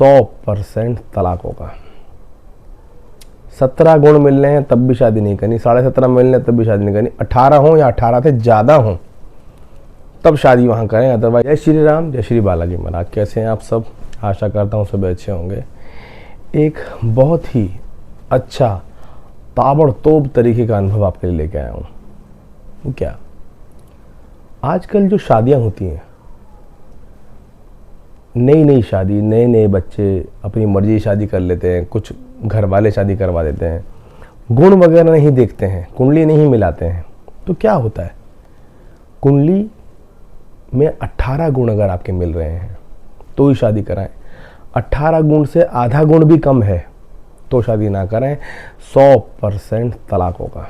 100% तलाक होगा। 17 गुण मिल रहे हैं तब भी शादी नहीं करनी, 17.5 मिल रहे हैं तब भी शादी नहीं करनी, 18 हो या 18 से ज़्यादा हो तब शादी वहाँ करें, अदरवाइज। जय श्री राम, जय श्री बालाजी महाराज। कैसे हैं आप सब? आशा करता हूँ सब अच्छे होंगे। एक बहुत ही अच्छा ताबड़तोड़ तरीके का अनुभव आपके लिए लेके आया हूँ। क्या आजकल जो शादियाँ होती हैं, नई शादी, नए बच्चे अपनी मर्जी शादी कर लेते हैं, कुछ घर वाले शादी करवा देते हैं, गुण वगैरह नहीं देखते हैं, कुंडली नहीं मिलाते हैं। तो क्या होता है, कुंडली में 18 गुण अगर आपके मिल रहे हैं तो ही शादी कराएं। 18 गुण से आधा गुण भी कम है तो शादी ना करें, 100% तलाक होगा।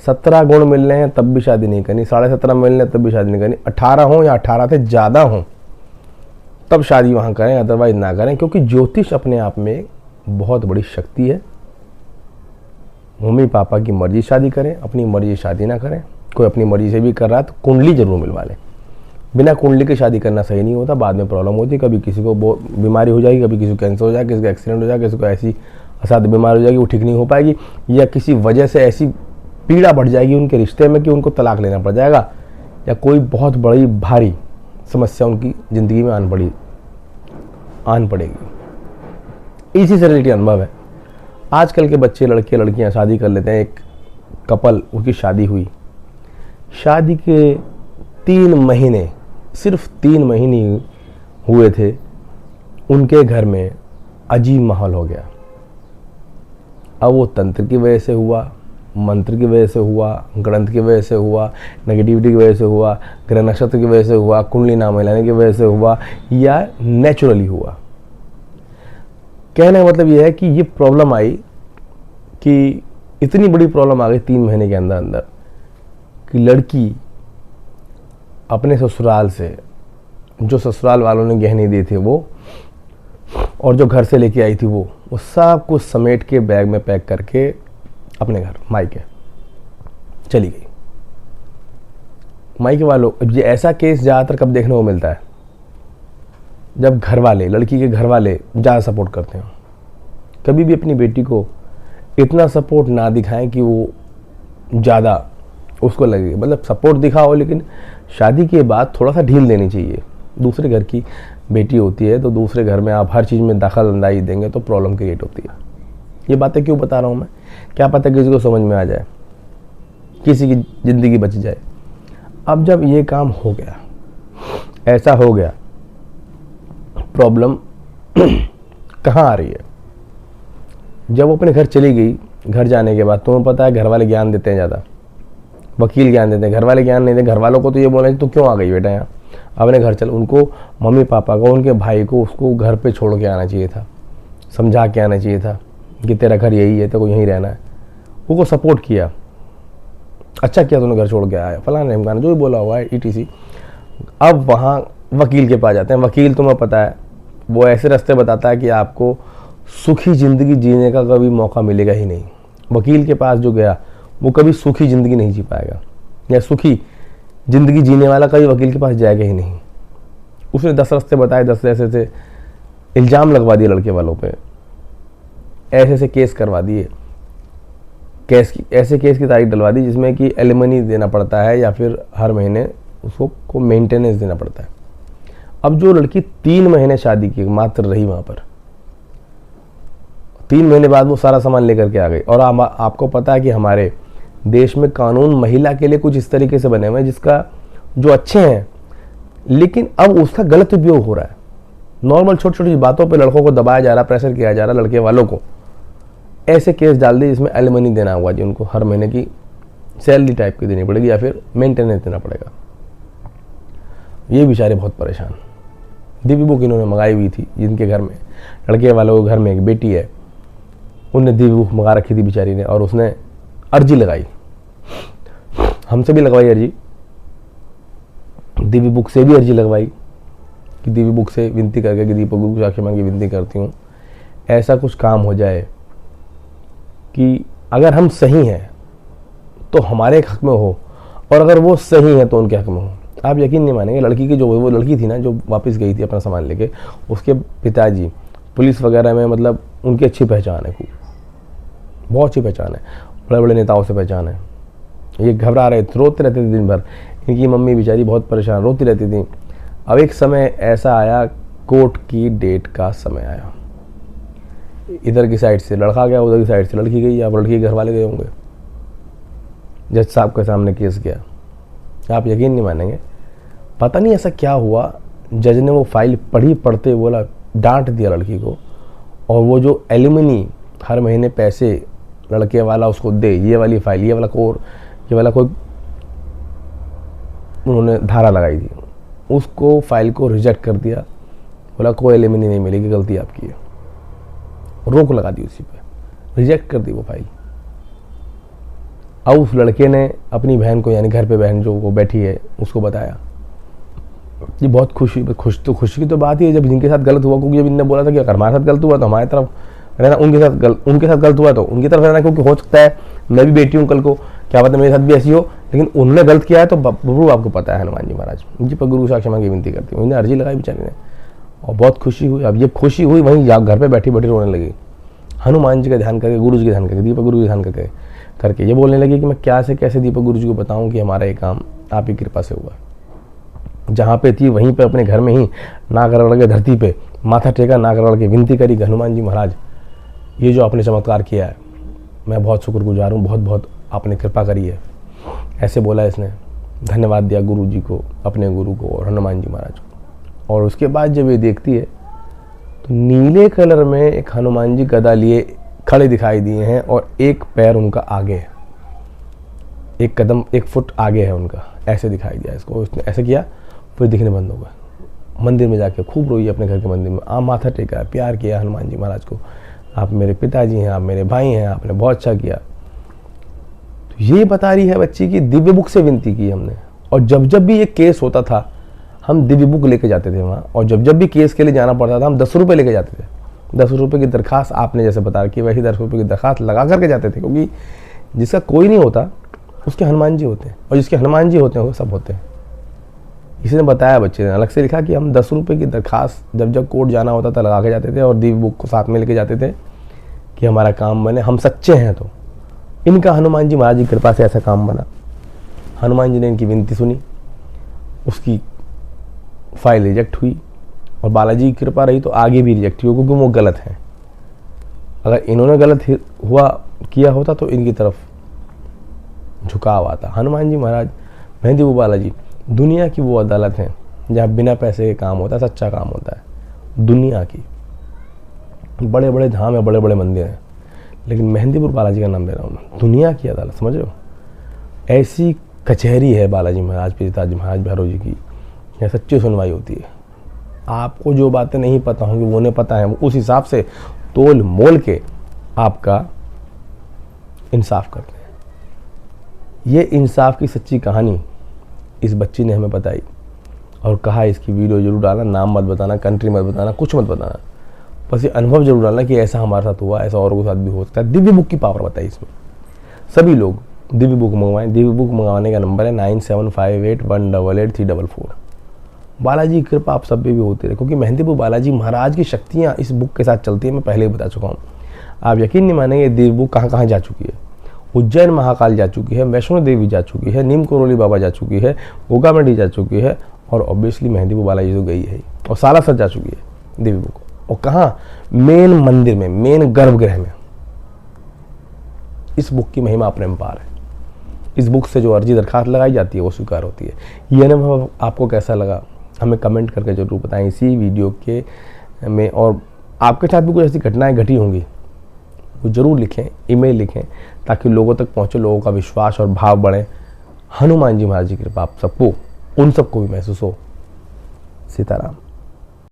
17 गुण मिल रहे हैं तब भी शादी नहीं करनी, 17.5 मिल रहे हैं तब भी शादी नहीं करनी, 18 हो या 18 से ज़्यादा हो तब शादी वहाँ करें, अदरवाइज ना करें। क्योंकि ज्योतिष अपने आप में बहुत बड़ी शक्ति है। मम्मी पापा की मर्जी शादी करें, अपनी मर्जी शादी ना करें। कोई अपनी मर्जी से भी कर रहा है तो कुंडली जरूर मिलवा लें। बिना कुंडली के शादी करना सही नहीं होता, बाद में प्रॉब्लम होती है। कभी किसी को बीमारी हो जाएगी, कभी किसी को कैंसर हो जाएगा, किसी को एक्सीडेंट हो जाएगा, किसी को ऐसी असाध्य बीमारी हो जाएगी वो ठीक नहीं हो पाएगी, या किसी वजह से ऐसी पीड़ा बढ़ जाएगी उनके रिश्ते में कि उनको तलाक लेना पड़ जाएगा, या कोई बहुत बड़ी भारी समस्या उनकी ज़िंदगी में आन पड़ेगी। इसी से रिलेटेड अनुभव है। आजकल के बच्चे, लड़के लड़कियां शादी कर लेते हैं। एक कपल, उनकी शादी हुई, शादी के 3 महीने, सिर्फ 3 महीने हुए थे, उनके घर में अजीब माहौल हो गया। अब वो तंत्र की वजह से हुआ, मंत्र की वजह से हुआ, ग्रंथ की वजह से हुआ, नेगेटिविटी की वजह से हुआ, ग्रह नक्षत्र की वजह से हुआ, कुंडली ना मिलाने की वजह से हुआ, या नेचुरली हुआ। कहने का मतलब यह है कि ये प्रॉब्लम आई, कि इतनी बड़ी प्रॉब्लम आ गई 3 महीने के अंदर अंदर कि लड़की अपने ससुराल से, जो ससुराल वालों ने गहने दिए थे वो, और जो घर से लेके आई थी वो सब कुछ समेट के बैग में पैक करके अपने घर मायके चली गई। मायके वालों, ये ऐसा केस ज़्यादातर कब देखने को मिलता है, जब घर वाले, लड़की के घर वाले ज़्यादा सपोर्ट करते हैं। कभी भी अपनी बेटी को इतना सपोर्ट ना दिखाएं कि वो ज़्यादा उसको लगे, मतलब सपोर्ट दिखाओ लेकिन शादी के बाद थोड़ा सा ढील देनी चाहिए। दूसरे घर की बेटी होती है तो दूसरे घर में आप हर चीज़ में दखल अंदाजी देंगे तो प्रॉब्लम क्रिएट होती है। ये बातें क्यों बता रहा हूँ मैं, क्या पता किसी को समझ में आ जाए, किसी की ज़िंदगी बच जाए। अब जब ये काम हो गया, ऐसा हो गया, प्रॉब्लम कहाँ आ रही है, जब वो अपने घर चली गई, घर जाने के बाद तुम्हें पता है घर वाले ज्ञान देते हैं, ज़्यादा वकील ज्ञान देते हैं, घर वाले ज्ञान नहीं देते। घर वालों को तो ये बोले तू क्यों आ गई बेटा यहाँ, अपने घर चल। उनको मम्मी पापा को, उनके भाई को, उसको घर पे छोड़ के आना चाहिए था, समझा के आना चाहिए था कि तेरा घर यही है, तेरे को यहीं रहना है। उनको सपोर्ट किया, अच्छा किया तूने घर छोड़ के आया, फलाना ढिमकाना जो भी बोला हुआ है ETC। अब वहाँ वकील के पास जाते हैं। वकील तुम्हें पता है वो ऐसे रास्ते बताता है कि आपको सुखी ज़िंदगी जीने का कभी मौका मिलेगा ही नहीं। वकील के पास जो गया वो कभी सुखी ज़िंदगी नहीं जी पाएगा, या सुखी ज़िंदगी जीने वाला कभी वकील के पास जाएगा ही नहीं। उसने 10 रास्ते बताए, 10 ऐसे इल्ज़ाम लगवा दिए लड़के वालों पे, ऐसे केस करवा दिए, ऐसे केस की तारीख डलवा दी जिसमें कि एलिमनी देना पड़ता है, या फिर हर महीने उसको मेंटेनेंस देना पड़ता है। अब जो लड़की 3 महीने शादी की मात्र रही वहाँ पर, 3 महीने बाद वो सारा सामान लेकर के आ गई। और आपको पता है कि हमारे देश में कानून महिला के लिए कुछ इस तरीके से बने हुए हैं जिसका, जो अच्छे हैं, लेकिन अब उसका गलत उपयोग हो रहा है। नॉर्मल छोटी छोटी बातों पे लड़कों को दबाया जा रहा, प्रेशर किया जा रहा, लड़के वालों को ऐसे केस डाल दिए जिसमें एलिमनी देना होगा जी, उनको हर महीने की सैलरी टाइप की देनी पड़ेगी, या फिर मेंटेनेंस देना पड़ेगा। ये बेचारे बहुत परेशान। दिव्य बुक इन्होंने मंगाई हुई थी, जिनके घर में, लड़के वालों के घर में एक बेटी है, उनने दिव्य बुक मंगा रखी थी बेचारी ने, और उसने अर्जी लगाई, हमसे भी लगवाई अर्जी, दिव्य बुक से भी अर्जी लगवाई कि दिव्य बुक से विनती करके कि दीपक बुक साक्षी मांगी विनती करती हूँ, ऐसा कुछ काम हो जाए कि अगर हम सही हैं तो हमारे हक में हो, और अगर वो सही है तो उनके हक में हो। आप यकीन नहीं मानेंगे, लड़की की जो वो लड़की थी ना जो वापस गई थी अपना सामान लेके, उसके पिताजी पुलिस वगैरह में मतलब उनकी अच्छी पहचान है, खूब बहुत अच्छी पहचान है, बड़े बड़े नेताओं से पहचान है। ये घबरा रहे थे, रोते रहते थे दिन भर। इनकी मम्मी बेचारी बहुत परेशान रोती रहती थी। अब एक समय ऐसा आया, कोर्ट की डेट का समय आया। इधर की साइड से लड़का गया, उधर की साइड से लड़की गई, या लड़की के घर वाले गए होंगे। जज साहब के सामने केस गया। आप यकीन नहीं मानेंगे, पता नहीं ऐसा क्या हुआ, जज ने वो फाइल पढ़ी, पढ़ते बोला, डांट दिया लड़की को। और वो जो एलिमनी हर महीने पैसे लड़के वाला उसको दे, ये वाली फाइल, ये वाला कोई उन्होंने धारा लगाई थी, उसको फाइल को रिजेक्ट कर दिया। बोला कोई एलिमनी नहीं मिलेगी, गलती आपकी है, रोक लगा दी उसी पे, रिजेक्ट कर दी वो फाइल। अब उस लड़के ने अपनी बहन को, यानी घर पे बहन जो वो बैठी है, उसको बताया। ये बहुत खुशी की तो बात ही है जब जिनके साथ गलत हुआ, क्योंकि जब इनने बोला था कि अगर हमारे साथ गलत हुआ तो हमारी तरफ रहना, उनके साथ गलत हुआ तो उनकी तरफ रहना, क्योंकि हो सकता है मैं भी बेटी हूँ कल को, क्या पता मेरे साथ भी ऐसी हो, लेकिन उन्होंने गलत किया है तो बबरू आपको पता है हनुमान जी महाराज जी पर गुरु से क्षमा की विनती करती हूँ। उन्हें अर्जी लगाई बेचारी ने और बहुत खुशी हुई। अब ये खुशी हुई वहीं घर पे बैठी बैठी रोने लगी, हनुमान जी का ध्यान करके, गुरु जी का ध्यान करके, दीपक गुरु जी का ध्यान करके ये बोलने लगी कि मैं क्या से कैसे दीपक गुरु जी को बताऊं कि हमारा ये काम आप ही कृपा से हुआ। जहाँ पे थी वहीं पे अपने घर में ही नाक रगड़ के धरती पे माथा टेका, नाक रगड़ के विनती करी कि हनुमान जी महाराज ये जो आपने चमत्कार किया है मैं बहुत शुक्रगुजार हूँ, बहुत बहुत आपने कृपा करी है। ऐसे बोला इसने, धन्यवाद दिया गुरु जी को, अपने गुरु को और हनुमान जी महाराज को। और उसके बाद जब ये देखती है तो नीले कलर में एक हनुमान जी गदा लिए खड़े दिखाई दिए हैं और एक पैर उनका आगे है, एक कदम 1 फुट आगे है उनका, ऐसे दिखाई दिया इसको। उसने ऐसे किया, फिर दिखने बंद हो गया। मंदिर में जाके खूब रोई, अपने घर के मंदिर में माथा टेका, प्यार किया हनुमान जी महाराज को, आप मेरे पिताजी हैं, आप मेरे भाई हैं, आपने बहुत अच्छा किया। तो ये बता रही है बच्ची की दिव्य बुक से विनती की हमने। और जब जब भी ये केस होता था हम दिव्य बुक लेके जाते थे वहाँ, और जब जब भी केस के लिए जाना पड़ता था हम 10 रुपये लेके जाते थे। 10 रुपये की दरखास्त आपने जैसे बता रखी वैसी 10 रुपये की दरखास्त लगा करके जाते थे, क्योंकि जिसका कोई नहीं होता उसके हनुमान जी होते हैं, और जिसके हनुमान जी होते हैं वो सब होते हैं। इसने बताया, बच्चे ने अलग से लिखा कि हम 10 रुपये की दरखास्त जब जब कोर्ट जाना होता था लगा के जाते थे, और दिव्य बुक को साथ में लेके जाते थे कि हमारा काम बने, हम सच्चे हैं। तो इनका हनुमान जी महाराज की कृपा से ऐसा काम बना। हनुमान जी ने इनकी विनती सुनी, उसकी फाइल रिजेक्ट हुई, और बालाजी की कृपा रही तो आगे भी रिजेक्ट हुई, क्योंकि वो गलत हैं। अगर इन्होंने गलत किया होता तो इनकी तरफ झुकाव आता। हनुमान जी महाराज, मेहंदी वो बालाजी दुनिया की वो अदालत है जहाँ बिना पैसे के काम होता है, सच्चा काम होता है। दुनिया की बड़े बड़े धाम है, बड़े बड़े मंदिर हैं, लेकिन मेहंदीपुर बालाजी का नाम ले रहा हूँ मैं, दुनिया की अदालत, समझ रहे हो। ऐसी कचहरी है बालाजी महाराज, पिताजी महाराज भैरव जी की, यहाँ सच्ची सुनवाई होती है। आपको जो बातें नहीं पता होंगी वो उन्हें पता है, वो उस हिसाब से तोल मोल के आपका इंसाफ करते हैं। ये इंसाफ की सच्ची कहानी इस बच्ची ने हमें बताई, और कहा इसकी वीडियो जरूर डालना, नाम मत बताना, कंट्री मत बताना, कुछ मत बताना, बस ये अनुभव जरूर डालना कि ऐसा हमारे साथ हुआ, ऐसा औरों के साथ भी हो सकता है। दिव्य बुक की पावर बताई इसमें। सभी लोग दिव्य बुक मंगवाएं। दिव्य बुक मंगवाने का नंबर है 9758188344। बालाजी की कृपा आप सब पे भी होती रहे, क्योंकि मेहंदीपुर बालाजी महाराज की शक्तियाँ इस बुक के साथ चलती है। मैं पहले ही बता चुका हूँ, आप यकीन नहीं मानेंगे दिव्य बुक कहाँ कहाँ जा चुकी है। उज्जैन महाकाल जा चुकी है, वैष्णो देवी जा चुकी है, नीम करोली बाबा जा चुकी है, गोगा मंडी जा चुकी है, और ऑब्वियसली मेहंदीपुर बालाजी तो गई है, और सालासर जा चुकी है दिव्य बुक। और कहाँ? मेन मंदिर में, मेन गर्भगृह में। इस बुक की महिमा अपरंपार है। इस बुक से जो अर्जी दरखास्त लगाई जाती है वो स्वीकार होती है। ये अनुभव आपको कैसा लगा हमें कमेंट करके जरूर बताएं इसी वीडियो के में। और आपके साथ भी कुछ ऐसी घटनाएं घटी होंगी वो जरूर लिखें, ईमेल लिखें, ताकि लोगों तक पहुँचे, लोगों का विश्वास और भाव बढ़े। हनुमान जी महाराज की कृपा आप सबको, उन सबको भी महसूस हो। सीताराम।